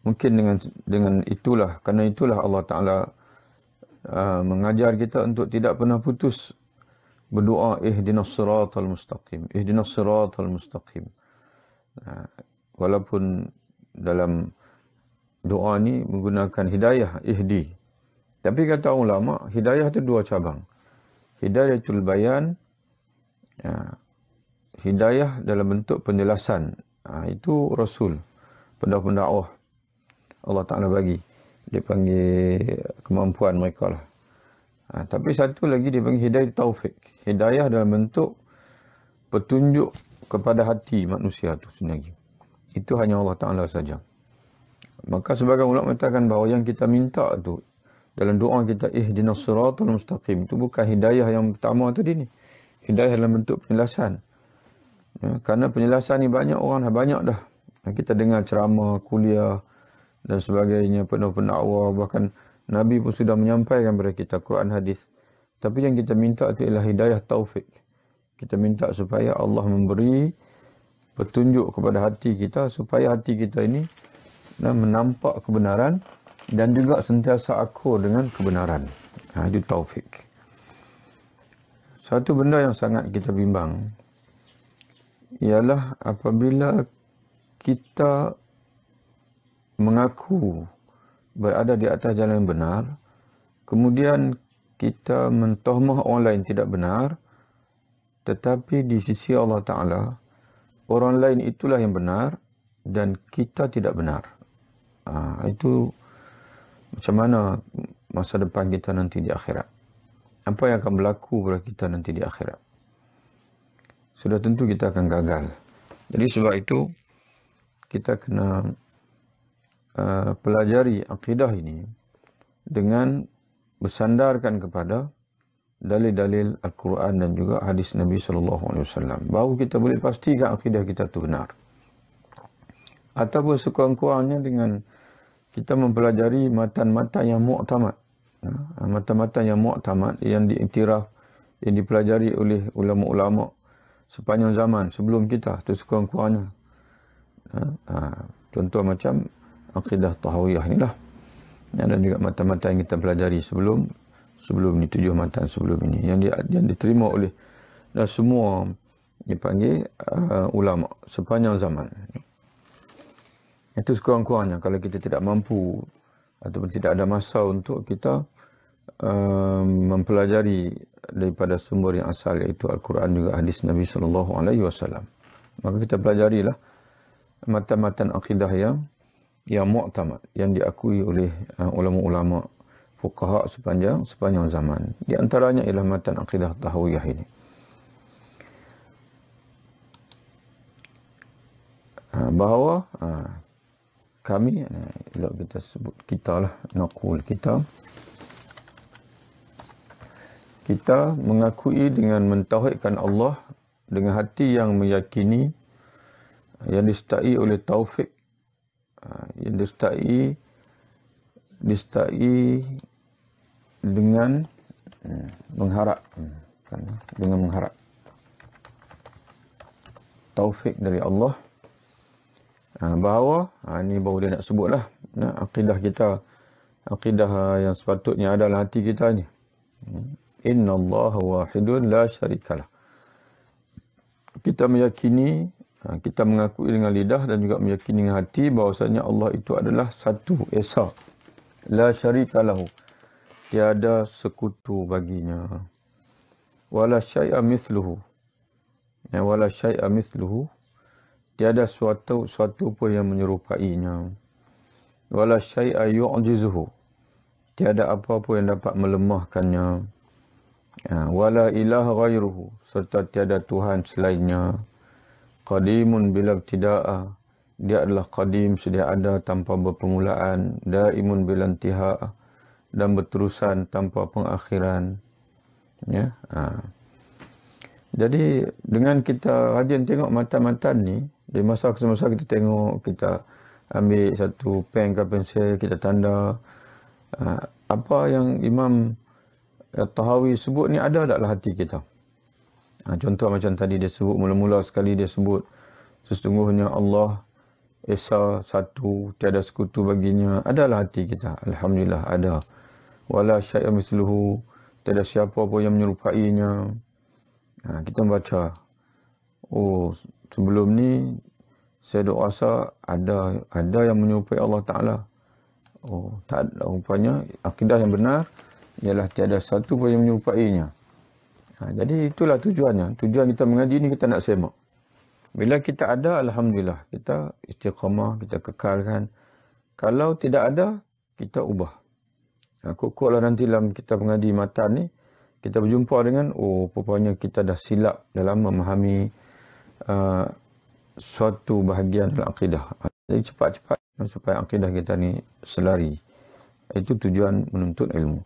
mungkin dengan itulah, kerana itulah Allah Ta'ala mengajar kita untuk tidak pernah putus berdoa, ihdinas siratal mustaqim, ihdinas siratal mustaqim. Walaupun dalam doa ni menggunakan hidayah, ihdi. Tapi kata ulama, hidayah itu dua cabang. Hidayatul bayan, hidayah dalam bentuk penjelasan. Itu Rasul, pendakwah Allah Ta'ala bagi. Dia panggil kemampuan mereka lah. Tapi satu lagi dia panggil hidayah taufik. Hidayah dalam bentuk petunjuk kepada hati manusia tu sendiri. Itu hanya Allah Ta'ala saja. Maka sebagai ulama mengatakan bahawa yang kita minta tu dalam doa kita, ihdinas siratal mustaqim, itu bukan hidayah yang pertama tadi ni. Hidayah dalam bentuk penjelasan. Kerana penjelasan ni banyak dah. Kita dengar ceramah, kuliah dan sebagainya, penuh pendakwah, bahkan Nabi pun sudah menyampaikan kepada kita Quran hadis. Tapi yang kita minta itu ialah hidayah taufik. Kita minta supaya Allah memberi petunjuk kepada hati kita, supaya hati kita ini menampak kebenaran dan juga sentiasa akur dengan kebenaran. Itu taufik. Satu benda yang sangat kita bimbang ialah apabila kita mengaku berada di atas jalan yang benar, kemudian kita mentohmah orang lain tidak benar, tetapi di sisi Allah Ta'ala, orang lain itulah yang benar dan kita tidak benar. Itu macam mana masa depan kita nanti di akhirat. Apa yang akan berlaku pada kita nanti di akhirat. Sudah tentu kita akan gagal. Jadi sebab itu, kita kena pelajari akidah ini dengan bersandarkan kepada dalil-dalil Al-Quran dan juga hadis Nabi SAW. Baru kita boleh pastikan akidah kita itu benar. Ataupun sekurang-kurangnya dengan kita mempelajari matan-matan yang mu'tamad. Matan-matan yang mu'tamad yang diiktiraf, yang dipelajari oleh ulama-ulama sepanjang zaman sebelum kita. Itu sekurang-kurangnya. Contoh macam akidah Tahawiyah inilah. Dan juga matan-matan yang kita pelajari sebelum ni, 7 matan sebelum ini. Yang diterima oleh dan semua dipanggil ulama sepanjang zaman. Itu sekurang-kurangnya kalau kita tidak mampu ataupun tidak ada masa untuk kita mempelajari daripada sumber yang asal, iaitu Al-Quran juga hadis Nabi SAW. Maka kita pelajarilah matan-matan akidah yang mu'tamad, yang diakui oleh ulama-ulama fuqaha sepanjang zaman. Di antaranya ialah matan akidah Tahawiyah ini. Bahawa kami, kalau kita sebut kita lah, naqul kita mengakui dengan mentauhidkan Allah dengan hati yang meyakini, yang disertai oleh taufik, yang disertai dengan mengharap, dengan mengharap taufik dari Allah, bahawa ini baru dia nak sebutlah akidah kita, akidah yang sepatutnya ada dalam hati kita ni. Innallaha wahidun la syarikalah. Kita meyakini, kita mengakui dengan lidah dan juga meyakini dengan hati bahawasanya Allah itu adalah satu, esa. La syarikalahu. Tiada sekutu baginya. Wala syai'a mithluhu. Wala syai'a mithluhu. Tiada suatu pun yang menyerupainya. Wala syai'a yu'jizuhu. Tiada apa-apa yang dapat melemahkannya. Wala ilaha ghairuhu. Serta tiada Tuhan selainnya. Qadimun bila ibtida'a. Dia adalah qadim, sedia ada tanpa berpermulaan. Daimun bila intiha'a. Dan berterusan tanpa pengakhiran. Ya. Jadi dengan kita rajin tengok matan-matan ni, di masa ke masa kita tengok, kita ambil satu pen ke pensel, kita tanda apa yang Imam Tahawi sebut ni ada dalam hati kita. Contoh macam tadi dia sebut, mula-mula sekali dia sebut sesungguhnya Allah Esa, satu, tiada sekutu baginya, adalah hati kita. Alhamdulillah ada. Wala syai'a misluhu, tiada siapa pun yang menyerupainya. Kita baca, sebelum ni saya doa ada yang menyerupai Allah Ta'ala. Tak ada. Rupanya akidah yang benar ialah tiada satu pun yang menyerupainya. Jadi itulah tujuannya. Tujuan kita mengaji ni kita nak semak. Bila kita ada, alhamdulillah, kita istiqamah, kita kekalkan. Kalau tidak ada, kita ubah. Kok-koklah nanti dalam kita mengaji matan ni, kita berjumpa dengan, rupanya kita dah silap dalam memahami suatu bahagian dalam akidah. Jadi cepat-cepat supaya akidah kita ni selari. Itu tujuan menuntut ilmu.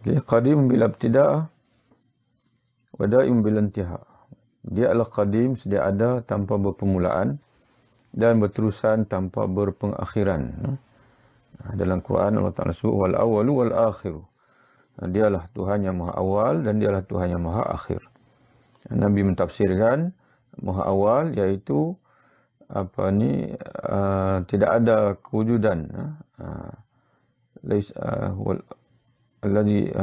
Okay. Qadim bila ibtida'ah, wadaim bila intiha'. Dia adalah qadim, sedia ada tanpa berpermulaan dan berterusan tanpa berpengakhiran. Dalam Quran Allah Ta'ala sebut wal awalu wal akhiru. Dialah Tuhan yang maha awal dan dialah Tuhan yang maha akhir. Nabi mentafsirkan maha awal iaitu tidak ada kewujudan. Alladhi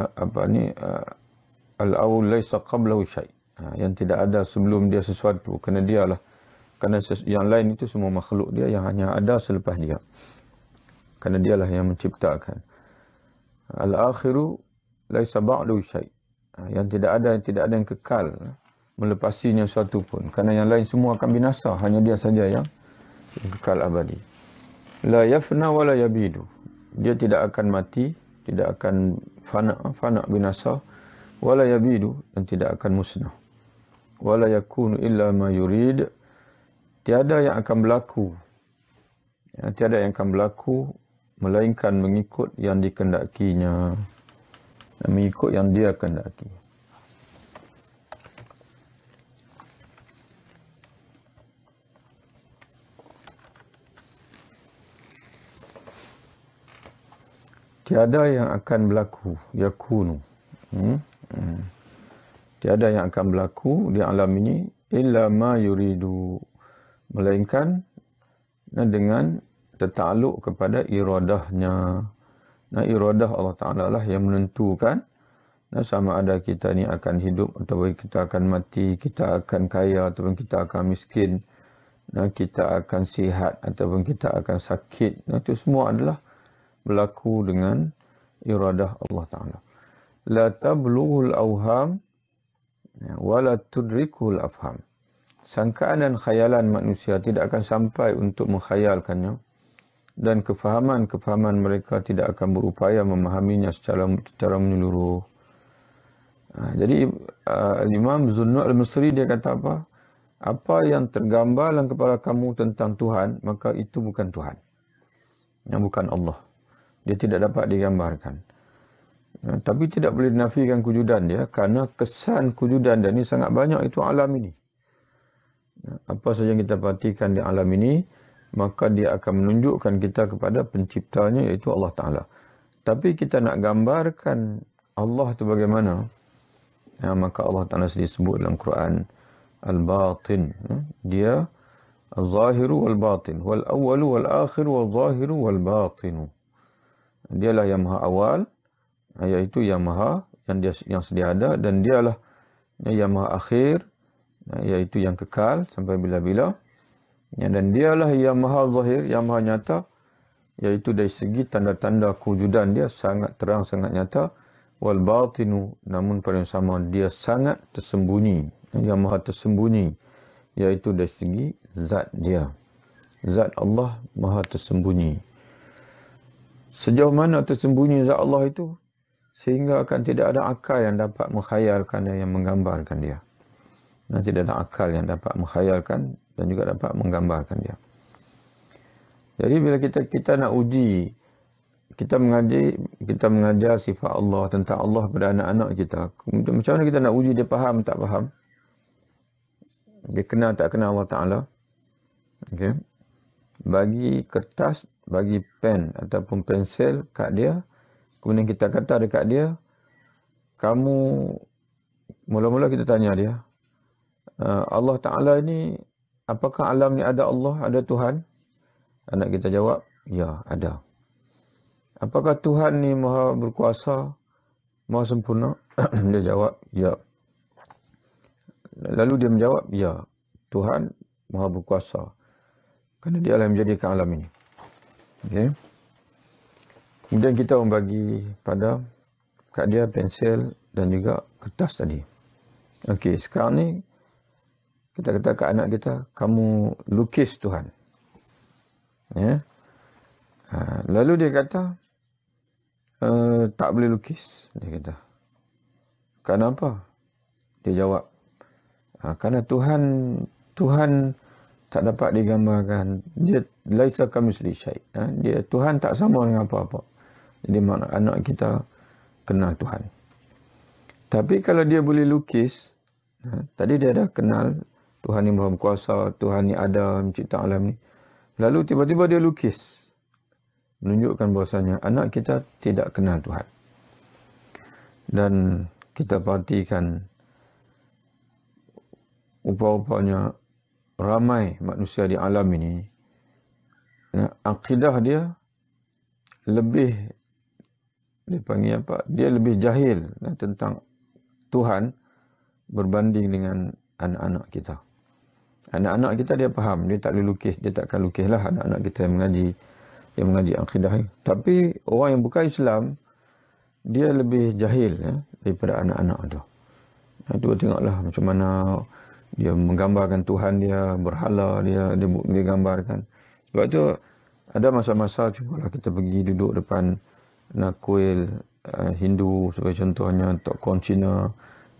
al-awwal laisa qablahu syai'. Yang tidak ada sebelum dia sesuatu, kerana dialah Kerana yang lain itu semua makhluk dia yang hanya ada selepas dia. Kerana dialah yang menciptakan. Al-akhiru laisa ba'du syai'. Yang tidak ada yang kekal melepasinya suatu pun. Kerana yang lain semua akan binasa, hanya dia saja yang kekal abadi. La yafna wa la yabidu. Dia tidak akan mati, tidak akan fana binasa, wa la yabidu, dan tidak akan musnah. Wa la yakunu illa ma yurid. Tiada yang akan berlaku. Tiada yang akan berlaku melainkan mengikut yang dikendakinya. Mengikut yang dia kendaki. Tiada yang akan berlaku, yakunu. Tiada yang akan berlaku di alam ini illa ma yuridu, melainkan dengan tertakluk kepada iradahnya. Nah, iradah Allah Ta'ala lah yang menentukan sama ada kita ni akan hidup ataupun kita akan mati, kita akan kaya ataupun kita akan miskin, kita akan sihat ataupun kita akan sakit. Itu semua adalah berlaku dengan iradah Allah Ta'ala. La tablughul awham wa la tudrikul afham. Sangkaan dan khayalan manusia tidak akan sampai untuk menghayalkannya, dan kefahaman mereka tidak akan berupaya memahaminya secara menyeluruh. Jadi Imam Zunnun al-Misri dia kata apa? Apa yang tergambar dalam kepala kamu tentang Tuhan, maka itu bukan Tuhan. Yang bukan Allah. Dia tidak dapat digambarkan. Tapi tidak boleh dinafikan kewujudan dia, kerana kesan kewujudan dia ni sangat banyak itu alam ini. Apa saja yang kita perhatikan di alam ini, maka dia akan menunjukkan kita kepada penciptanya, iaitu Allah Ta'ala. Tapi kita nak gambarkan Allah itu bagaimana, maka Allah Ta'ala disebut dalam Quran Al-Batin. Dia Al-Zahiru wal-Batin, wal-Awwalu wal-Akhiru wal-Zahiru wal-Batinu. Dialah yang maha awal, iaitu yang maha, yang sedia ada, dan dialah yang maha akhir, iaitu yang kekal sampai bila-bila. Dan dialah yang maha zahir, yang maha nyata, iaitu dari segi tanda-tanda kewujudan dia sangat terang, sangat nyata. Wal batinu, namun pada yang sama dia sangat tersembunyi, yang maha tersembunyi, iaitu dari segi zat dia. Zat Allah maha tersembunyi. Sejauh mana tersembunyi zat Allah itu, sehingga akan tidak ada akal yang dapat menghayalkan dan yang menggambarkan dia. Tidak ada akal yang dapat menghayalkan dan juga dapat menggambarkan dia. Jadi bila kita nak uji, kita mengajar sifat Allah, tentang Allah pada anak-anak kita. Macam mana kita nak uji dia faham tak faham? Dia kenal tak kenal Allah Ta'ala? Okay. Bagi kertas, bagi pen ataupun pensel kat dia, kemudian kita kata dekat dia, kamu, mula-mula kita tanya dia, Allah Ta'ala ini, apakah alam ni ada Allah, ada Tuhan? Anak kita jawab, ya, ada. Apakah Tuhan ni maha berkuasa, maha sempurna? Dia jawab, ya. Lalu dia menjawab, ya, Tuhan maha berkuasa, kerana dia yang menjadikan alam ini. Okay. Kemudian kita membagi pada kat dia pensel dan juga kertas tadi. Okey, sekarang ni kita kata kat anak kita, kamu lukis Tuhan. Ya. Lalu dia kata, tak boleh lukis. Dia kata, kenapa? Dia jawab, kerana Tuhan tak dapat digambarkan. Dia laisa kamitslihi syai'. Dia Tuhan tak sama dengan apa-apa. Jadi makna anak kita kenal Tuhan. Tapi kalau dia boleh lukis, tadi dia dah kenal Tuhan ni maha kuasa, Tuhan ni ada mencipta alam ni. Lalu tiba-tiba dia lukis, menunjukkan bahasanya anak kita tidak kenal Tuhan. Dan kita perhatikan rupa-rupanya ramai manusia di alam ini, akidah dia lebih, dipanggil apa? Dia lebih jahil tentang Tuhan berbanding dengan anak-anak kita. Anak-anak kita dia faham, dia tak boleh lukis, dia takkan lukis lah anak-anak kita yang mengaji akidah ni. Tapi orang yang bukan Islam, dia lebih jahil daripada anak-anak tu. Cuba tengoklah macam mana dia menggambarkan Tuhan dia, berhala dia gambarkan. Sebab tu ada masa-masa cubalah kita pergi duduk depan kuil Hindu sebagai contohnya, tokoh Cina.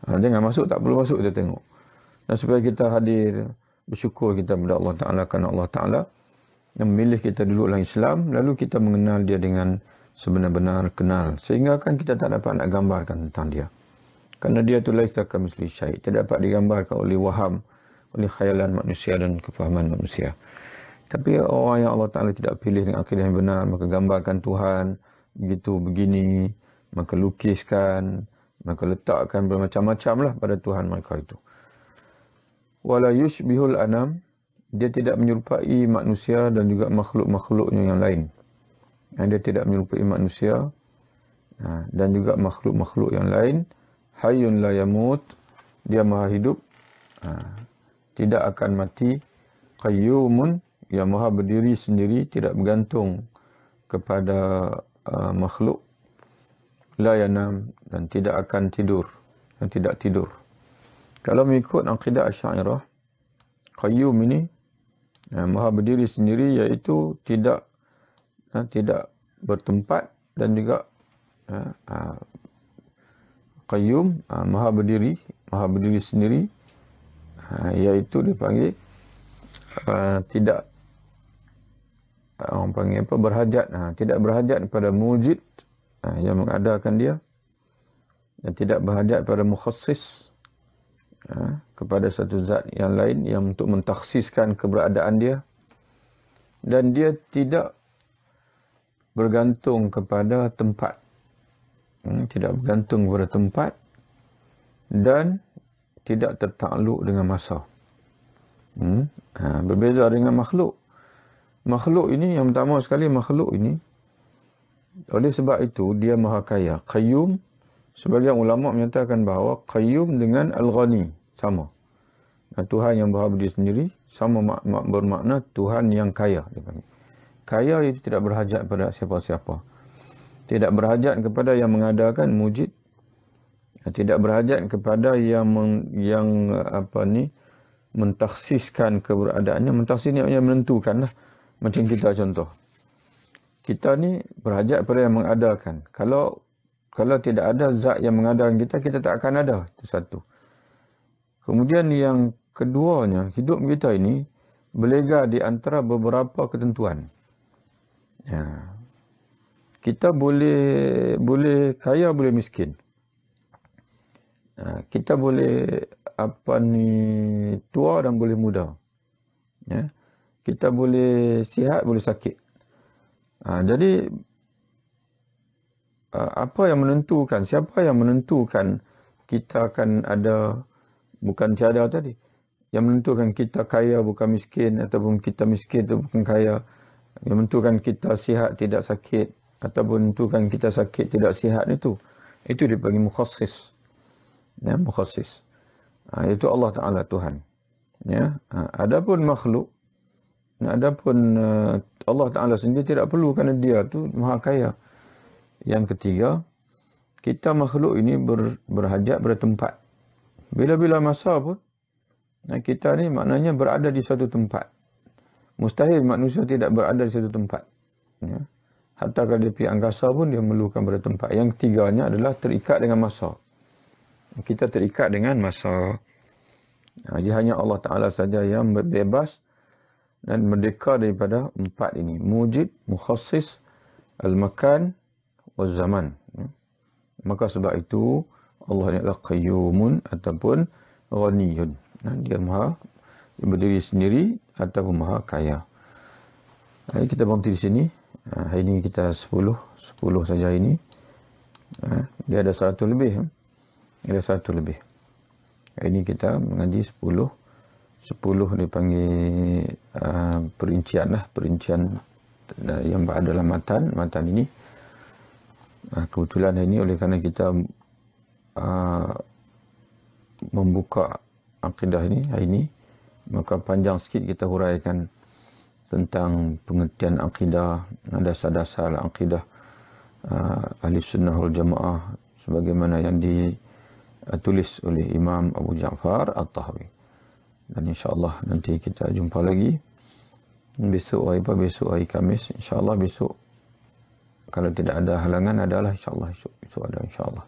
Jangan masuk, tak perlu masuk, kita tengok. Dan supaya kita hadir, bersyukur kita kepada Allah Ta'ala, kerana Allah Ta'ala yang memilih kita duduk dalam Islam, lalu kita mengenal dia dengan sebenar-benar kenal. Sehingga kan kita tak dapat nak gambarkan tentang dia. Kerana dia tu laisa kamitslihi syai', tidak dapat digambarkan oleh waham, oleh khayalan manusia dan kefahaman manusia. Tapi orang yang Allah Ta'ala tidak pilih dengan akidah yang benar, maka gambarkan Tuhan begitu begini, maka lukiskan, maka letakkan bermacam-macam lah pada Tuhan mereka itu. Wala yushbihul anam, dia tidak menyerupai manusia dan juga makhluk-makhluknya yang lain. Dia tidak menyerupai manusia dan juga makhluk-makhluk yang lain. Hayyun la yamut, dia maha hidup, tidak akan mati. Qayyumun, yang maha berdiri sendiri, tidak bergantung kepada makhluk. La yanam, dan tidak akan tidur, dan tidak tidur. Kalau mengikut akidah Asy'ariyah, Qayyum ini maha berdiri sendiri, iaitu tidak bertempat, dan juga Qayyum maha berdiri sendiri, iaitu dipanggil tidak orang panggil apa, berhajat, tidak berhajat kepada mujid yang mengadakan dia, dan tidak berhajat pada mukhassis kepada satu zat yang lain yang untuk mentakhsiskan keberadaan dia, dan dia tidak bergantung kepada tempat, tidak bergantung kepada tempat, dan tidak tertakluk dengan masa. Berbeza dengan makhluk. Makhluk ini, yang pertama sekali, makhluk ini oleh sebab itu dia maha kaya. Qayyum, sebagian ulama menyatakan bahawa Qayyum dengan Al-Ghani sama. Tuhan yang maha berdiri sendiri sama bermakna Tuhan yang kaya. Kaya itu tidak berhajat pada siapa-siapa. Tidak berhajat kepada yang mengadakan mujid. Tidak berhajat kepada yang mentakhsiskan keberadaannya. Mentakhsis ni yang menentukan lah. Macam kita contoh. Kita ni berhajat pada yang mengadakan. Kalau tidak ada zat yang mengadakan kita, kita tak akan ada. Itu satu. Kemudian yang keduanya, hidup kita ini berlega di antara beberapa ketentuan. Kita boleh kaya, boleh miskin. Kita boleh tua dan boleh muda. Kita boleh sihat, boleh sakit. Jadi apa yang menentukan, siapa yang menentukan kita akan ada, bukan tiada tadi, yang menentukan kita kaya bukan miskin, ataupun kita miskin atau bukan kaya, yang menentukan kita sihat tidak sakit, ataupun menentukan kita sakit tidak sihat, itu dipanggil mukhassis. Mukhassis. Itu Allah Ta'ala Tuhan. Adapun makhluk, adapun Allah Ta'ala sendiri tidak perlu, kerana dia tu maha kaya. Yang ketiga, kita makhluk ini berhajat pada tempat. Bila-bila masa pun, kita ni maknanya berada di satu tempat. Mustahil manusia tidak berada di satu tempat. Hatta kalau dia pergi angkasa pun, dia memerlukan pada tempat. Yang ketiganya adalah terikat dengan masa. Kita terikat dengan masa. Jadi hanya Allah Ta'ala saja yang bebas dan merdeka daripada empat ini. Mujid, mukhassis, al-makan, wal-zaman. Maka sebab itu Allah ni adalah qayyumun ataupun ghaniyun. Dia maha berdiri sendiri ataupun maha kaya. Hari kita berhenti di sini. Hari ini kita 10 saja ini. Dia ada 100 lebih. Ada 100 lebih. Hari ini kita mengaji 10 dipanggil perincian yang berada dalam matan ini. Kebetulan hari ini oleh kerana kita membuka akidah ini hari ini, maka panjang sikit kita huraikan tentang pengertian akidah, dasar-dasar akidah ahli sunnah wal jamaah sebagaimana yang ditulis oleh Imam Abu Ja'far At-Tahawi. Dan insya-Allah nanti kita jumpa lagi besok hari Khamis, insya-Allah besok kalau tidak ada halangan adalah insya-Allah esok ada insya-Allah.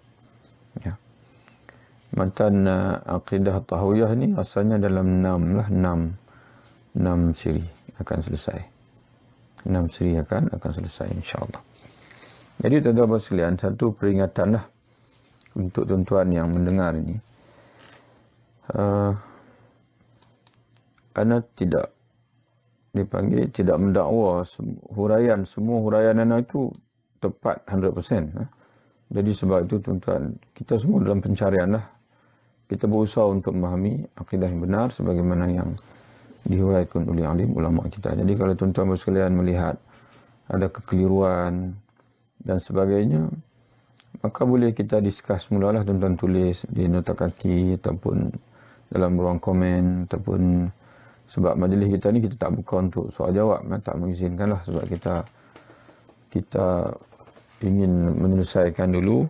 Ya. Matan akidah Tahawiyah ni asalnya dalam 6 siri akan selesai. 6 siri akan selesai insya-Allah. Jadi tuan-tuan sekalian, satu peringatanlah untuk tuan-tuan yang mendengar ini. Ana tidak mendakwa semua huraian ana itu tepat 100%. Jadi sebab itu tuan-tuan, kita semua dalam pencarian lah. Kita berusaha untuk memahami akidah yang benar sebagaimana yang dihuraikan oleh alim ulama kita. Jadi kalau tuan-tuan sekalian melihat ada kekeliruan dan sebagainya, maka boleh kita discuss mulalah, tuan-tuan tulis di nota kaki ataupun dalam ruang komen, ataupun sebab majlis kita ni kita tak buka untuk soal jawab, tak mengizinkanlah, sebab kita ingin menyelesaikan dulu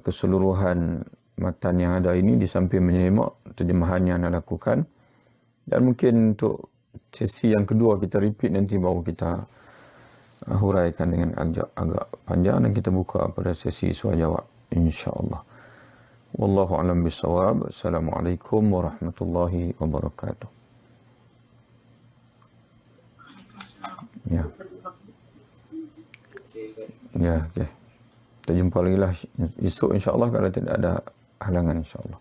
keseluruhan matan yang ada ini di samping menyemak terjemahan yang anda lakukan. Dan mungkin untuk sesi yang kedua kita repeat nanti baru kita huraikan dengan agak panjang dan kita buka pada sesi soal jawab insya-Allah. Wallahu a'lam bissawab. Assalamualaikum warahmatullahi wabarakatuh. Ya. Ya, okey. Kita jumpa lagi lah esok insya-Allah kalau tidak ada halangan insya-Allah.